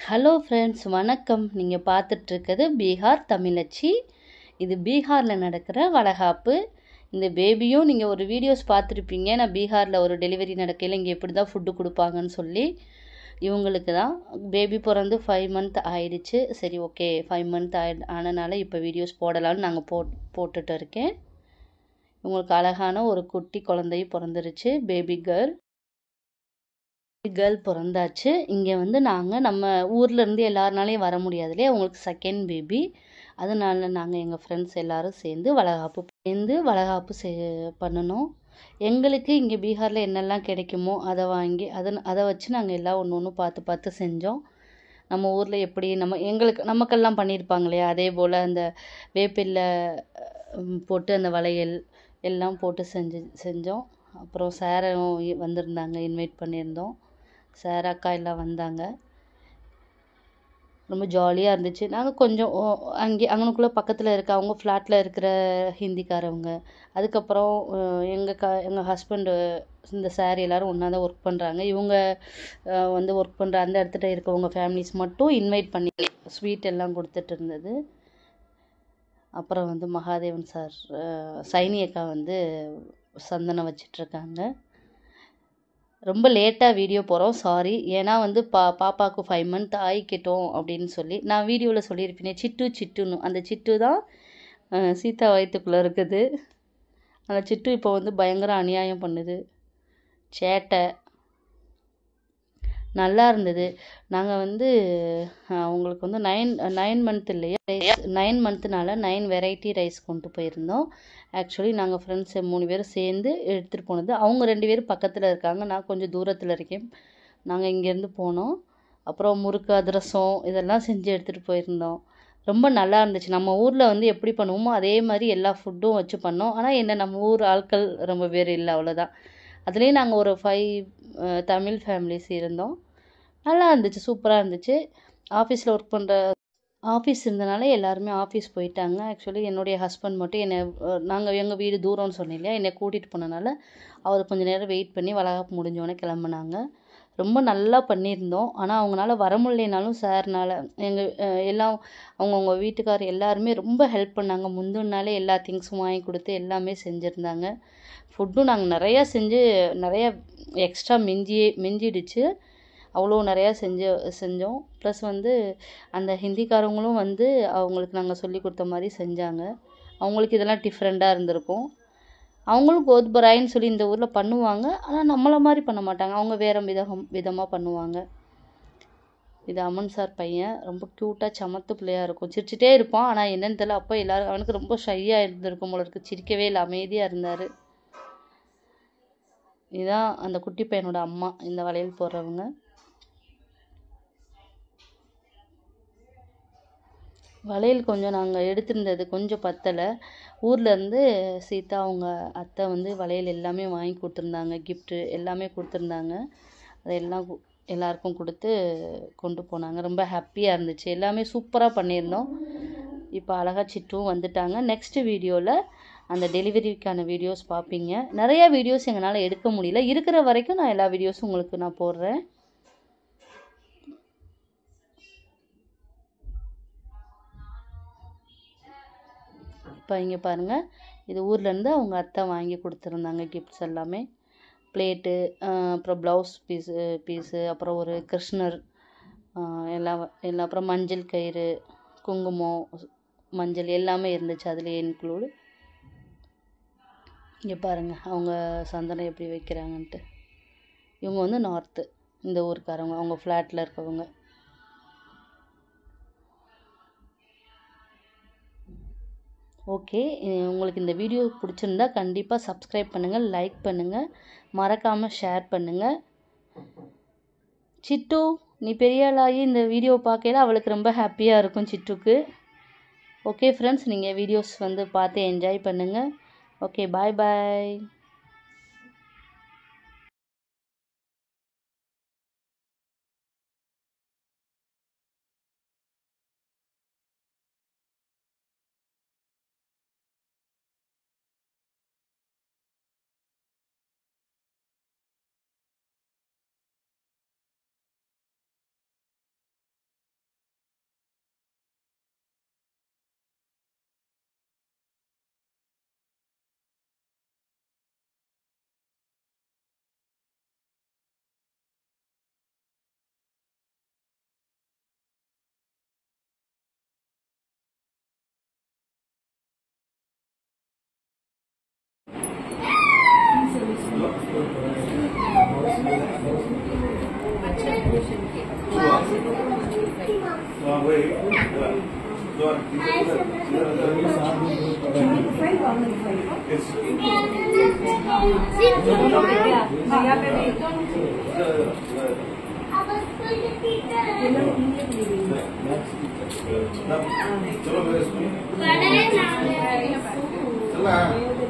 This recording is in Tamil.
ஹலோ ஃப்ரெண்ட்ஸ், வணக்கம். நீங்கள் பார்த்துட்ருக்கிறது பீகார் தமிழச்சி. இது பீகாரில் நடக்கிற வளகாப்பு. இந்த பேபியும் நீங்கள் ஒரு வீடியோஸ் பார்த்துருப்பீங்க. நான் பீகாரில் ஒரு டெலிவரி நடக்கையில் இங்கே எப்படி தான் ஃபுட்டு கொடுப்பாங்கன்னு சொல்லி. இவங்களுக்கு தான் பேபி பிறந்து 5 மந்த் ஆயிடுச்சு. சரி, ஓகே, 5 மந்த் ஆனனால இப்போ வீடியோஸ் போடலான்னு நாங்கள் போட்டுட்டு இருக்கேன். இவங்களுக்கு அழகான ஒரு குட்டி குழந்தையும் பிறந்துருச்சு. பேபி கேர்ள் பிறந்தாச்சு. இங்கே வந்து நாங்கள் நம்ம ஊர்லேருந்து எல்லாருனாலையும் வர முடியாது இல்லையா, அவங்களுக்கு செகண்ட் பேபி. அதனால நாங்கள் எங்கள் ஃப்ரெண்ட்ஸ் எல்லோரும் சேர்ந்து வளகாப்பு பண்ணணும். எங்களுக்கு இங்கே பீகாரில் என்னெல்லாம் கிடைக்குமோ அதை வாங்கி அதை வச்சு நாங்கள் எல்லாம் ஒன்று ஒன்று பார்த்து பார்த்து செஞ்சோம். நம்ம ஊரில் எப்படி நமக்கெல்லாம் பண்ணியிருப்பாங்க இல்லையா, அதே போல் அந்த வேப்பில்லை போட்டு அந்த வளையல் எல்லாம் போட்டு செஞ்சோம். அப்புறம் சாரும் வந்திருந்தாங்க, இன்வைட் பண்ணியிருந்தோம். சார் அக்கா எல்லாம் வந்தாங்க. ரொம்ப ஜாலியாக இருந்துச்சு. நாங்கள் கொஞ்சம் அங்கனுக்குள்ளே பக்கத்தில் இருக்க அவங்க ஃப்ளாட்டில் இருக்கிற ஹிந்திக்காரவங்க, அதுக்கப்புறம் எங்கள் ஹஸ்பண்டு, இந்த சார் எல்லோரும் ஒன்றா தான் ஒர்க் பண்ணுறாங்க. இவங்க வந்து ஒர்க் பண்ணுற அந்த இடத்துல இருக்கவங்க ஃபேமிலிஸ் மட்டும் இன்வைட் பண்ணி ஸ்வீட் எல்லாம் கொடுத்துட்டு இருந்தது. அப்புறம் வந்து மகாதேவன் சார், சைனி அக்கா வந்து சந்தனம் வச்சிட்ருக்காங்க. ரொம்ப லேட்டாக வீடியோ போகிறோம், சாரி. ஏன்னா வந்து பாப்பாவுக்கு 5 மந்த் ஆகிக்கிட்டோம் அப்படின்னு சொல்லி நான் வீடியோவில் சொல்லியிருப்பேனே, சிட்டுன்னு. அந்த சிட்டு தான் சீதா வயிற்றுக்குள்ளே இருக்குது. அந்த சிட்டு இப்போ வந்து பயங்கர அநியாயம் பண்ணுது, சேட்டை. நல்லா இருந்தது. நாங்கள் வந்து அவங்களுக்கு வந்து 9 மந்த் இல்லையா, 9 மந்த்னால 9 வெரைட்டி ரைஸ் கொண்டு போயிருந்தோம். ஆக்சுவலி நாங்கள் ஃப்ரெண்ட்ஸ் 3 பேரும் சேர்ந்து எடுத்துகிட்டு போனது. அவங்க 2 பேரும் பக்கத்தில் இருக்காங்க, நான் கொஞ்சம் தூரத்தில் இருக்கேன். நாங்கள் இங்கேருந்து போனோம். அப்புறம் முறுக்கு, அதிரசம் இதெல்லாம் செஞ்சு எடுத்துகிட்டு போயிருந்தோம். ரொம்ப நல்லா இருந்துச்சு. நம்ம ஊரில் வந்து எப்படி பண்ணுவோமோ அதே மாதிரி எல்லா ஃபுட்டும் வச்சு பண்ணோம். ஆனால் என்ன, நம்ம ஊர் ஆட்கள் ரொம்ப பேர் இல்லை, அவ்வளோதான். அதுலேயும் நாங்கள் ஒரு 5 தமிழ் ஃபேமிலிஸ் இருந்தோம். நல்லா இருந்துச்சு, சூப்பராக இருந்துச்சு. ஆஃபீஸில் ஒர்க் பண்ணுற ஆஃபீஸ் இருந்தனால எல்லாருமே ஆஃபீஸ் போயிட்டாங்க. ஆக்சுவலி என்னுடைய ஹஸ்பண்ட் மட்டும் எங்கள் வீடு தூரம்னு சொன்னேன் இல்லையா, என்னை கூட்டிகிட்டு போனனால அவர் கொஞ்சம் நேரம் வெயிட் பண்ணி வளகாப்பு முடிஞ்சோடனே கிளம்புனாங்க. ரொம்ப நல்லா பண்ணியிருந்தோம். ஆனால் அவங்களால வர முடியலைனாலும் சார்னால் எல்லாம் அவங்கவுங்க வீட்டுக்கார் எல்லாருமே ரொம்ப ஹெல்ப் பண்ணாங்க. முந்தின நாளே எல்லா திங்ஸும் வாங்கி கொடுத்து எல்லாமே செஞ்சுருந்தாங்க. ஃபுட்டும் நாங்கள் நிறையா நிறையா எக்ஸ்ட்ரா மிஞ்சிடுச்சு. அவ்வளோ நிறையா செஞ்சோம். ப்ளஸ் வந்து அந்த ஹிந்திக்காரவங்களும் வந்து அவங்களுக்கு நாங்கள் சொல்லி கொடுத்த மாதிரி செஞ்சாங்க. அவங்களுக்கு இதெல்லாம் டிஃப்ரெண்ட்டாக இருந்திருக்கும். அவங்களும் கோத்பராயின்னு சொல்லி இந்த ஊரில் பண்ணுவாங்க, ஆனால் நம்மளை மாதிரி பண்ண மாட்டாங்க. அவங்க வேறு விதமாக பண்ணுவாங்க. இது அம்மன் சார் பையன், ரொம்ப க்யூட்டாக சமத்து பிள்ளையாக இருக்கும். சிரிச்சிட்டே இருப்பான், ஆனால் என்னன்னு தெரியல, அப்போ எல்லோரும் அவனுக்கு ரொம்ப ஷையாக இருந்திருக்கும் போல இருக்குது. சிரிக்கவே இல்லை, அமைதியாக இருந்தார். இதுதான் அந்த குட்டி பையனோட அம்மா, இந்த வளையல் போடுறவங்க. வளையல் கொஞ்சம் நாங்கள் எடுத்திருந்தது கொஞ்சம் பத்தலை. ஊர்லேருந்து சீதா அவங்க அத்தை வந்து வளையல் எல்லாமே வாங்கி கொடுத்துருந்தாங்க, கிஃப்ட்டு எல்லாமே கொடுத்துருந்தாங்க. அதெல்லாம் எல்லாருக்கும் கொடுத்து கொண்டு போனாங்க. ரொம்ப ஹாப்பியாக இருந்துச்சு. எல்லாமே சூப்பராக பண்ணியிருந்தோம். இப்போ அழகா சிட்டும் வந்துட்டாங்க. நெக்ஸ்ட்டு வீடியோவில் அந்த டெலிவரிக்கான வீடியோஸ் பார்ப்பீங்க. நிறையா வீடியோஸ் எங்களால் எடுக்க முடியல, இருக்கிற வரைக்கும் நான் எல்லா வீடியோஸும் உங்களுக்கு நான் போடுறேன். இப்போ இங்கே பாருங்கள், இது ஊர்லேருந்து அவங்க அத்தை வாங்கி கொடுத்துருந்தாங்க கிஃப்ட்ஸ் எல்லாமே. பிளேட்டு, அப்புறம் ப்ளவுஸ் பீஸு, அப்புறம் ஒரு கிருஷ்ணர், எல்லாம் அப்புறம் மஞ்சள் கயிறு, குங்குமம், மஞ்சள் எல்லாமே இருந்துச்சு அதில் இன்க்ளூடு. இங்கே பாருங்கள் அவங்க சந்தனம் எப்படி வைக்கிறாங்கன்ட்டு. இவங்க வந்து நார்த்து, இந்த ஊருக்காரவங்க, அவங்க ஃப்ளாட்டில் இருக்கவங்க. ஓகே, உங்களுக்கு இந்த வீடியோ பிடிச்சிருந்தா கண்டிப்பாக சப்ஸ்கிரைப் பண்ணுங்கள், லைக் பண்ணுங்கள், மறக்காமல் ஷேர் பண்ணுங்கள். சிட்டு, நீ பெரிய ஆளாகி இந்த வீடியோ பார்க்கல அவளுக்கு ரொம்ப ஹாப்பியாக இருக்கும் சிட்டுக்கு. ஓகே ஃப்ரெண்ட்ஸ், நீங்கள் வீடியோஸ் வந்து பார்த்து என்ஜாய் பண்ணுங்கள். ஓகே, பாய் பாய். चलो